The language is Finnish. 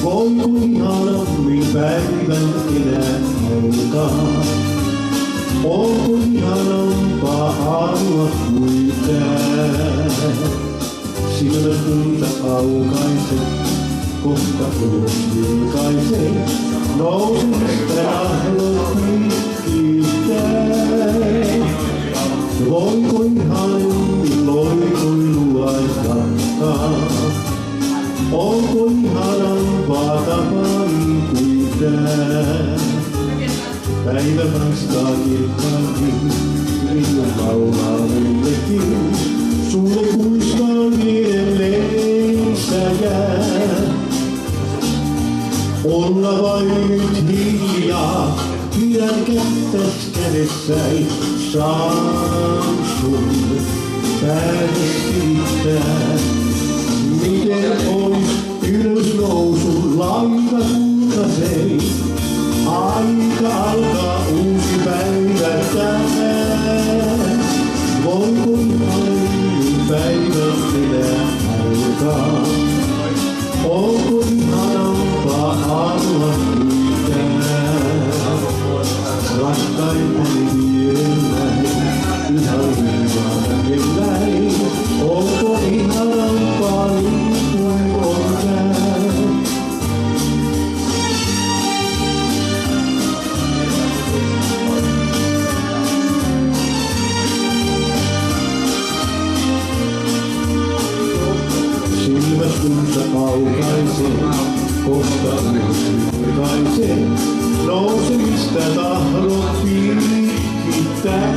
Voi kun ihanammin päivän enää alkaa. Onko ihanampaa aamua kuin tää? Silmät unta aukaiset, kohta ulos vilkaisen. Nousen tahdot kiittää. Voiko ihanammin loikoilua jatkaa? Onko ihanampaa tapaan kuin tää? Päivä vastaa kirkkaankin, linnun laulaa meillekin. Sulle kuiskaan edelleen sä jää. Olla vain nyt hiljaa, pidän kättäs kädessäin. Saan sun päätä silittää. Miten ois ylös nousu laiva kultasei? Aika alkaa uusi päivä tänään. Voiko ihanammin päivän enää alkaa? Onko ihanampaa aamua kuin tää? Rakkaimpani vieräin, ihan hyvää näkeväin. Onko ihanampaa niin kuin on tää? Silmät unta aukaisee, kohta vilkaisee. Nouse mistä tahdot pilkittää.